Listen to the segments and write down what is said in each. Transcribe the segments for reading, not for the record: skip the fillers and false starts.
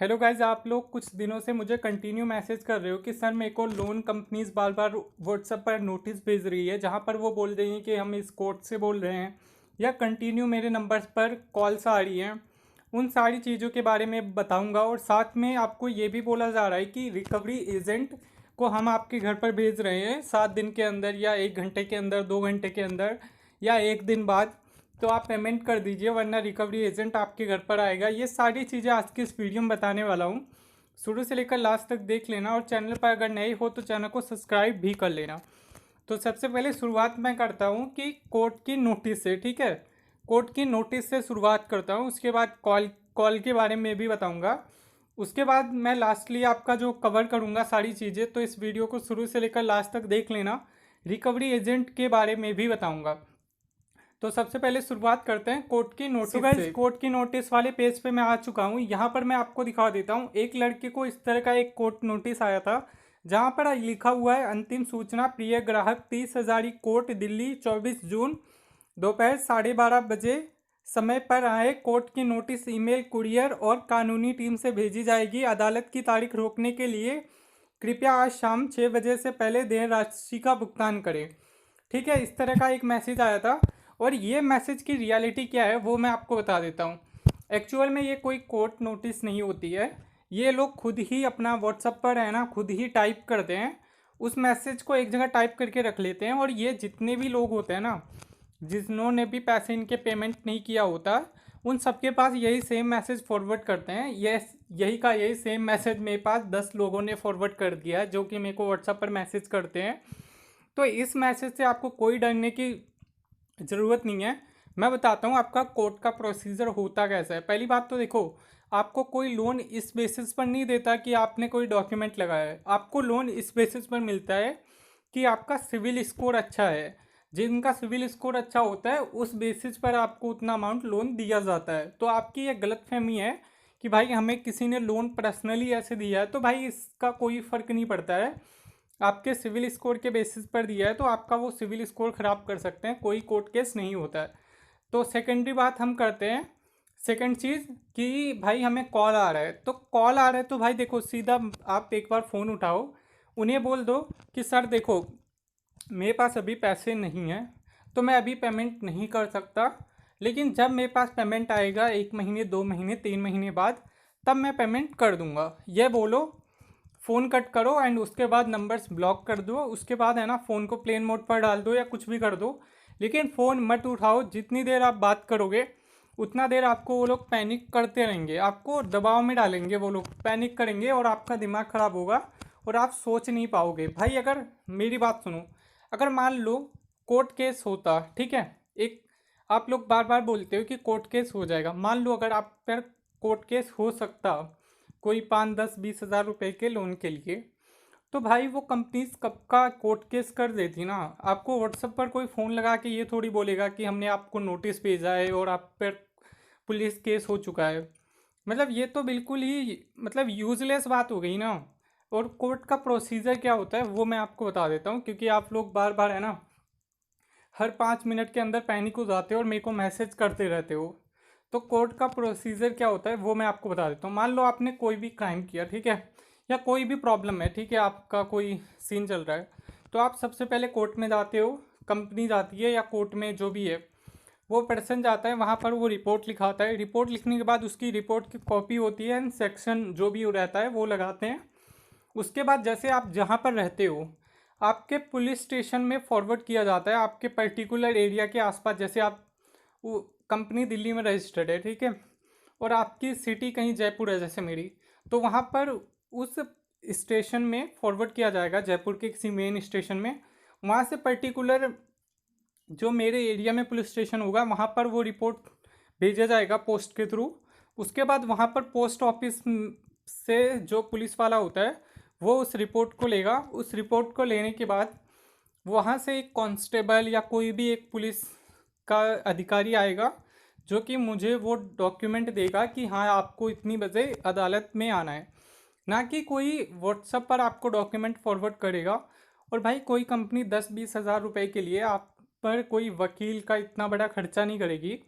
Hello guys, आप लोग कुछ दिनों से मुझे कंटिन्यू मैसेज कर रहे हो कि सर मेरे को लोन कंपनीज बार बार व्हाट्सएप पर नोटिस भेज रही है जहाँ पर वो बोल रही हैं कि हम इस कोर्ट से बोल रहे हैं, या कंटिन्यू मेरे नंबर्स पर कॉल्स आ रही हैं। उन सारी चीज़ों के बारे में बताऊंगा, और साथ में आपको ये भी बोला जा रहा है कि रिकवरी एजेंट को हम आपके घर पर भेज रहे हैं 7 दिन के अंदर, या 1 घंटे के अंदर, 2 घंटे के अंदर, या 1 दिन बाद। तो आप पेमेंट कर दीजिए वरना रिकवरी एजेंट आपके घर पर आएगा। ये सारी चीज़ें आज की इस वीडियो में बताने वाला हूँ। शुरू से लेकर लास्ट तक देख लेना, और चैनल पर अगर नए हो तो चैनल को सब्सक्राइब भी कर लेना। तो सबसे पहले शुरुआत मैं करता हूँ कि कोर्ट की नोटिस से, ठीक है। कोर्ट की नोटिस से शुरुआत करता हूँ, उसके बाद कॉल कॉल के बारे में भी बताऊँगा। उसके बाद मैं लास्टली आपका जो कवर करूँगा सारी चीज़ें, तो इस वीडियो को शुरू से लेकर लास्ट तक देख लेना। रिकवरी एजेंट के बारे में भी बताऊँगा। तो सबसे पहले शुरुआत करते हैं कोर्ट की नोटिस से। कोर्ट की नोटिस वाले पेज पे मैं आ चुका हूँ। यहाँ पर मैं आपको दिखा देता हूँ, एक लड़के को इस तरह का एक कोर्ट नोटिस आया था जहाँ पर लिखा हुआ है, अंतिम सूचना प्रिय ग्राहक 30 हजारी कोर्ट दिल्ली 24 जून दोपहर 12:30 बजे समय पर आए। कोर्ट की नोटिस ईमेल, कुरियर और कानूनी टीम से भेजी जाएगी। अदालत की तारीख रोकने के लिए कृपया आज शाम 6 बजे से पहले देय राशि का भुगतान करें। ठीक है, इस तरह का एक मैसेज आया था। और ये मैसेज की रियलिटी क्या है वो मैं आपको बता देता हूँ। एक्चुअल में ये कोई कोर्ट नोटिस नहीं होती है, ये लोग खुद ही अपना व्हाट्सएप पर है ना, खुद ही टाइप करते हैं। उस मैसेज को एक जगह टाइप करके रख लेते हैं, और ये जितने भी लोग होते हैं ना, जिन्होंने भी पैसे इनके पेमेंट नहीं किया होता, उन सबके पास यही सेम मैसेज फॉरवर्ड करते हैं। यही सेम मैसेज मेरे पास 10 लोगों ने फॉरवर्ड कर दिया है, जो कि मेरे को व्हाट्सएप पर मैसेज करते हैं। तो इस मैसेज से आपको कोई डरने की ज़रूरत नहीं है। मैं बताता हूँ आपका कोर्ट का प्रोसीजर होता कैसा है। पहली बात तो देखो, आपको कोई लोन इस बेसिस पर नहीं देता कि आपने कोई डॉक्यूमेंट लगाया है। आपको लोन इस बेसिस पर मिलता है कि आपका सिविल स्कोर अच्छा है। जिनका सिविल स्कोर अच्छा होता है उस बेसिस पर आपको उतना अमाउंट लोन दिया जाता है। तो आपकी ये गलतफहमी है कि भाई हमें किसी ने लोन पर्सनली ऐसे दिया है, तो भाई इसका कोई फ़र्क नहीं पड़ता है। आपके सिविल स्कोर के बेसिस पर दिया है तो आपका वो सिविल स्कोर ख़राब कर सकते हैं, कोई कोर्ट केस नहीं होता है। तो सेकेंडरी बात हम करते हैं। सेकंड चीज़ कि भाई हमें कॉल आ रहा है, तो कॉल आ रहा है तो भाई देखो, सीधा आप एक बार फ़ोन उठाओ, उन्हें बोल दो कि सर देखो, मेरे पास अभी पैसे नहीं हैं तो मैं अभी पेमेंट नहीं कर सकता, लेकिन जब मेरे पास पेमेंट आएगा 1 महीने, 2 महीने, 3 महीने बाद, तब मैं पेमेंट कर दूंगा। ये बोलो, फ़ोन कट करो एंड उसके बाद नंबर्स ब्लॉक कर दो। उसके बाद है ना, फ़ोन को प्लेन मोड पर डाल दो या कुछ भी कर दो, लेकिन फ़ोन मत उठाओ। जितनी देर आप बात करोगे उतना देर आपको वो लोग पैनिक करते रहेंगे, आपको दबाव में डालेंगे, वो लोग पैनिक करेंगे और आपका दिमाग ख़राब होगा और आप सोच नहीं पाओगे। भाई अगर मेरी बात सुनो, अगर मान लो कोर्ट केस होता, ठीक है, एक आप लोग बार बार बोलते हो कि कोर्ट केस हो जाएगा, मान लो अगर आप पर कोर्ट केस हो सकता कोई 5, 10, 20 हज़ार रुपए के लोन के लिए, तो भाई वो कंपनीज कब का कोर्ट केस कर देती ना। आपको व्हाट्सएप पर कोई फ़ोन लगा के ये थोड़ी बोलेगा कि हमने आपको नोटिस भेजा है और आप पर पुलिस केस हो चुका है। मतलब ये तो बिल्कुल ही मतलब यूज़लेस बात हो गई ना। और कोर्ट का प्रोसीजर क्या होता है वो मैं आपको बता देता हूँ, क्योंकि आप लोग बार बार है ना, हर 5 मिनट के अंदर पैनिक हो जाते हो और मेरे को मैसेज करते रहते हो। तो कोर्ट का प्रोसीजर क्या होता है वो मैं आपको बता देता हूँ। मान लो आपने कोई भी क्राइम किया, ठीक है, या कोई भी प्रॉब्लम है, ठीक है, आपका कोई सीन चल रहा है, तो आप सबसे पहले कोर्ट में जाते हो। कंपनी जाती है या कोर्ट में जो भी है, वो पर्सन जाता है वहाँ पर, वो रिपोर्ट लिखाता है। रिपोर्ट लिखने के बाद उसकी रिपोर्ट की कॉपी होती है एंड सेक्शन जो भी रहता है वो लगाते हैं। उसके बाद जैसे आप जहाँ पर रहते हो, आपके पुलिस स्टेशन में फॉरवर्ड किया जाता है आपके पर्टिकुलर एरिया के आसपास। जैसे आप वो कंपनी दिल्ली में रजिस्टर्ड है, ठीक है, और आपकी सिटी कहीं जयपुर है जैसे मेरी, तो वहाँ पर उस स्टेशन में फॉरवर्ड किया जाएगा, जयपुर के किसी मेन स्टेशन में। वहाँ से पर्टिकुलर जो मेरे एरिया में पुलिस स्टेशन होगा वहाँ पर वो रिपोर्ट भेजा जाएगा पोस्ट के थ्रू। उसके बाद वहाँ पर पोस्ट ऑफिस से जो पुलिस वाला होता है वो उस रिपोर्ट को लेगा। उस रिपोर्ट को लेने के बाद वहाँ से एक कांस्टेबल या कोई भी एक पुलिस का अधिकारी आएगा, जो कि मुझे वो डॉक्यूमेंट देगा कि हाँ आपको इतनी बजे अदालत में आना है। ना कि कोई व्हाट्सएप पर आपको डॉक्यूमेंट फॉरवर्ड करेगा। और भाई कोई कंपनी 10-20 हज़ार रुपए के लिए आप पर कोई वकील का इतना बड़ा खर्चा नहीं करेगी।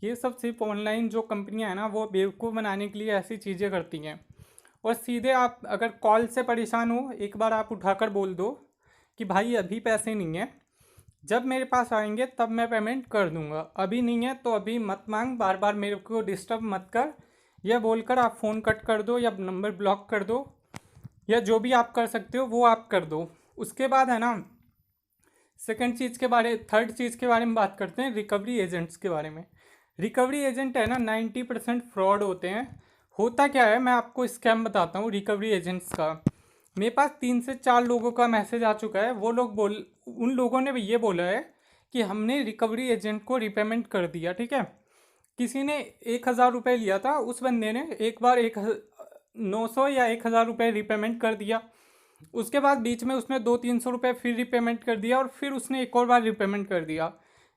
ये सब सिर्फ ऑनलाइन जो कंपनियां हैं ना वो बेवकूफ़ बनाने के लिए ऐसी चीज़ें करती हैं। और सीधे आप अगर कॉल से परेशान हो, एक बार आप उठाकर बोल दो कि भाई अभी पैसे नहीं है, जब मेरे पास आएंगे तब मैं पेमेंट कर दूंगा, अभी नहीं है तो अभी मत मांग, बार बार मेरे को डिस्टर्ब मत कर। यह बोलकर आप फ़ोन कट कर दो या नंबर ब्लॉक कर दो, या जो भी आप कर सकते हो वो आप कर दो। उसके बाद है ना, थर्ड चीज़ के बारे में बात करते हैं, रिकवरी एजेंट्स के बारे में। रिकवरी एजेंट है ना 90% फ्रॉड होते हैं। होता क्या है, मैं आपको स्कैम बताता हूँ रिकवरी एजेंट्स का। मेरे पास 3 से 4 लोगों का मैसेज आ चुका है। उन लोगों ने भी ये बोला है कि हमने रिकवरी एजेंट को रिपेमेंट कर दिया, ठीक है। किसी ने 1,000 रुपये लिया था, उस बंदे ने एक बार 900 या 1,000 रुपये रिपेमेंट कर दिया। उसके बाद बीच में उसने 200-300 रुपये फिर रिपेमेंट कर दिया, और फिर उसने एक और बार रिपेमेंट कर दिया।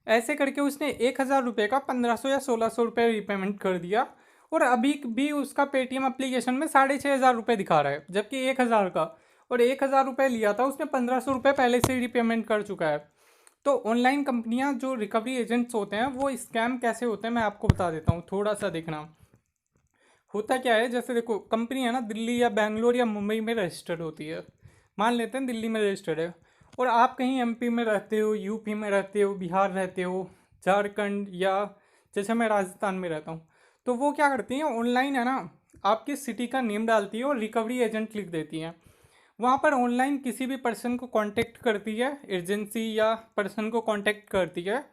ऐसे करके उसने 1,000 रुपये का 1,500 या 1,600 रुपये रिपेमेंट कर दिया। और अभी भी उसका पेटीएम एप्लीकेशन में 6,500 रुपये दिखा रहा है, जबकि 1,000 का, और 1,000 रुपये लिया था उसने, 1,500 रुपये पहले से ही रिपेमेंट कर चुका है। तो ऑनलाइन कंपनियां जो रिकवरी एजेंट्स होते हैं वो स्कैम कैसे होते हैं मैं आपको बता देता हूँ, थोड़ा सा देखना। होता क्या है, जैसे देखो कंपनी है ना दिल्ली या बैंगलोर या मुंबई में रजिस्टर्ड होती है। मान लेते हैं दिल्ली में रजिस्टर्ड है, और आप कहीं एमपी में रहते हो, यूपी में रहते हो, बिहार रहते हो, झारखंड, या जैसे मैं राजस्थान में रहता हूँ। तो वो क्या करती हैं, ऑनलाइन है ना आपकी सिटी का नेम डालती है और रिकवरी एजेंट लिख देती हैं। वहाँ पर ऑनलाइन किसी भी पर्सन को कांटेक्ट करती है, एजेंसी या पर्सन को कांटेक्ट करती है।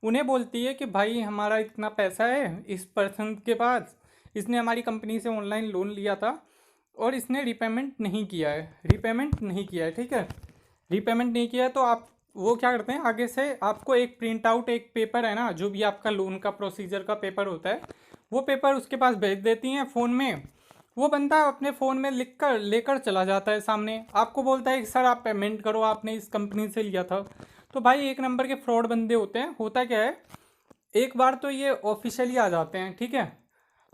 उन्हें बोलती है कि भाई हमारा इतना पैसा है इस पर्सन के पास, इसने हमारी कंपनी से ऑनलाइन लोन लिया था और इसने रिपेमेंट नहीं किया है, ठीक है। रिपेमेंट नहीं किया है तो आप वो क्या करते हैं, आगे से आपको एक प्रिंट आउट, एक पेपर है ना जो भी आपका लोन का प्रोसीजर का पेपर होता है, वो पेपर उसके पास भेज देती हैं फ़ोन में। वो बंदा अपने फ़ोन में लिख कर लेकर चला जाता है सामने, आपको बोलता है कि सर आप पेमेंट करो, आपने इस कंपनी से लिया था। तो भाई एक नंबर के फ्रॉड बंदे होते हैं। होता क्या है, एक बार तो ये ऑफिशियली आ जाते हैं, ठीक है।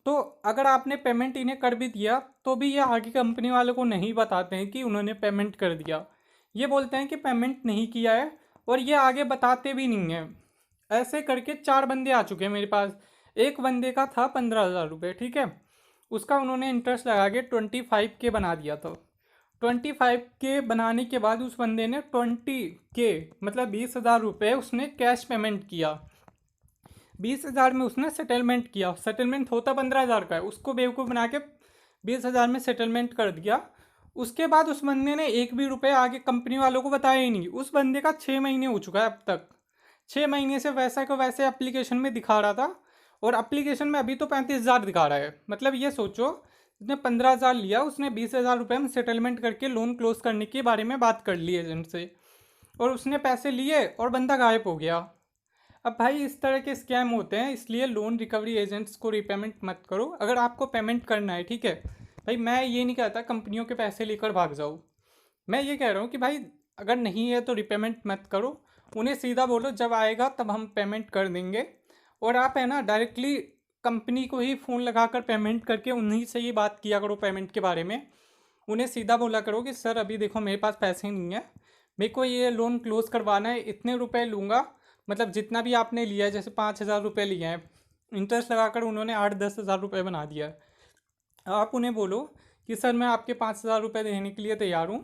तो अगर आपने पेमेंट इन्हें कर भी दिया तो भी ये आगे कंपनी वालों को नहीं बताते हैं कि उन्होंने पेमेंट कर दिया। ये बोलते हैं कि पेमेंट नहीं किया है, और ये आगे बताते भी नहीं हैं। ऐसे करके 4 बंदे आ चुके हैं मेरे पास। एक बंदे का था 15,000 रुपये, ठीक है। उसका उन्होंने इंटरेस्ट लगा के 25K बना दिया था। 25K बनाने के बाद उस बंदे ने 20K मतलब 20,000 रुपये उसने कैश पेमेंट किया। 20,000 में उसने सेटलमेंट किया। सेटलमेंट होता 15,000 का है, उसको बेवकूफ़ बना के 20,000 में सेटलमेंट कर दिया। उसके बाद उस बंदे ने एक भी रुपये आगे कंपनी वालों को बताया ही नहीं। उस बंदे का 6 महीने हो चुका है अब तक। 6 महीने से वैसा को वैसे एप्लीकेशन में दिखा रहा था, और एप्लीकेशन में अभी तो 35,000 दिखा रहा है। मतलब ये सोचो, उसने 15,000 लिया, उसने 20,000 रुपये में सेटलमेंट करके लोन क्लोज करने के बारे में बात कर ली एजेंट से, और उसने पैसे लिए और बंदा गायब हो गया। अब भाई इस तरह के स्कैम होते हैं, इसलिए लोन रिकवरी एजेंट्स को रिपेमेंट मत करो। अगर आपको पेमेंट करना है, ठीक है भाई, मैं ये नहीं कहता कंपनियों के पैसे लेकर भाग जाओ। मैं ये कह रहा हूँ कि भाई अगर नहीं है तो रिपेमेंट मत करो। उन्हें सीधा बोलो जब आएगा तब हम पेमेंट कर देंगे। और आप है ना डायरेक्टली कंपनी को ही फ़ोन लगाकर पेमेंट करके उन्हीं से ही बात किया करो पेमेंट के बारे में। उन्हें सीधा बोला करो कि सर अभी देखो मेरे पास पैसे नहीं है, मेरे को ये लोन क्लोज़ करवाना है, इतने रुपए लूँगा। मतलब जितना भी आपने लिया है, जैसे 5,000 रुपये लिए हैं, इंटरेस्ट लगाकर उन्होंने 8-10 हज़ार रुपये बना दिया है। आप उन्हें बोलो कि सर मैं आपके 5,000 रुपये देने के लिए तैयार हूँ,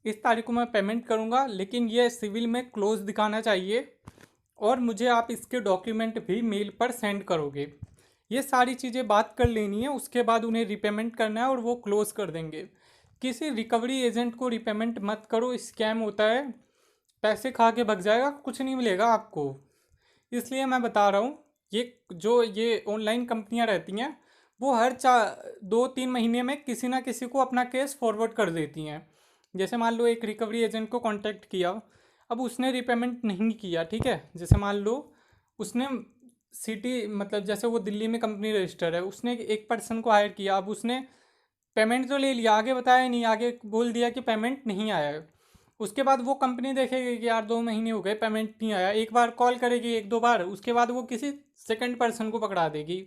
इस तारीख को मैं पेमेंट करूँगा, लेकिन ये सिविल में क्लोज दिखाना चाहिए, और मुझे आप इसके डॉक्यूमेंट भी मेल पर सेंड करोगे। ये सारी चीज़ें बात कर लेनी है, उसके बाद उन्हें रिपेमेंट करना है और वो क्लोज़ कर देंगे। किसी रिकवरी एजेंट को रिपेमेंट मत करो, स्कैम होता है, पैसे खा के भग जाएगा, कुछ नहीं मिलेगा आपको। इसलिए मैं बता रहा हूँ, ये ऑनलाइन कंपनियाँ रहती हैं, वो हर 2-3 महीने में किसी ना किसी को अपना केस फॉरवर्ड कर देती हैं। जैसे मान लो एक रिकवरी एजेंट को कांटेक्ट किया, अब उसने रिपेमेंट नहीं किया, ठीक है। जैसे मान लो उसने सिटी मतलब जैसे वो दिल्ली में कंपनी रजिस्टर है, उसने एक पर्सन को हायर किया, अब उसने पेमेंट तो ले लिया, आगे बताया नहीं, आगे बोल दिया कि पेमेंट नहीं आया है। उसके बाद वो कंपनी देखेगी कि यार 2 महीने हो गए पेमेंट नहीं आया, एक बार कॉल करेगी, 1-2 बार, उसके बाद वो किसी सेकंड पर्सन को पकड़ा देगी,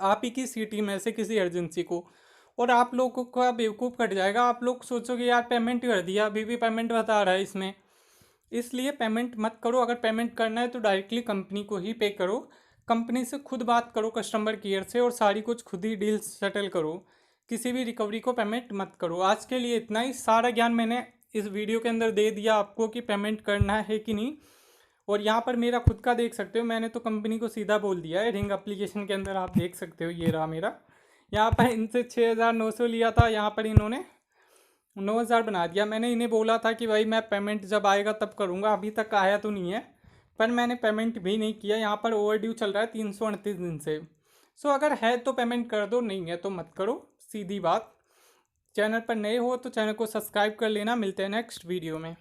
आप ही की सिटी में से किसी एजेंसी को, और आप लोगों का बेवकूफ़ कट जाएगा। आप लोग सोचोगे यार पेमेंट कर दिया, अभी भी पेमेंट बता रहा है इसमें। इसलिए पेमेंट मत करो। अगर पेमेंट करना है तो डायरेक्टली कंपनी को ही पे करो। कंपनी से खुद बात करो कस्टमर केयर से और सारी कुछ खुद ही डील्स सेटल करो। किसी भी रिकवरी को पेमेंट मत करो। आज के लिए इतना ही। सारा ज्ञान मैंने इस वीडियो के अंदर दे दिया आपको कि पेमेंट करना है कि नहीं। और यहाँ पर मेरा खुद का देख सकते हो, मैंने तो कंपनी को सीधा बोल दिया है। रिंग एप्लीकेशन के अंदर आप देख सकते हो, ये रहा मेरा। यहाँ पर इनसे 6,900 लिया था, यहाँ पर इन्होंने 9,000 बना दिया। मैंने इन्हें बोला था कि भाई मैं पेमेंट जब आएगा तब करूँगा, अभी तक आया तो नहीं है, पर मैंने पेमेंट भी नहीं किया। यहाँ पर ओवरड्यू चल रहा है 338 दिन से। सो अगर है तो पेमेंट कर दो, नहीं है तो मत करो, सीधी बात। चैनल पर नए हो तो चैनल को सब्सक्राइब कर लेना। मिलते हैं नेक्स्ट वीडियो में।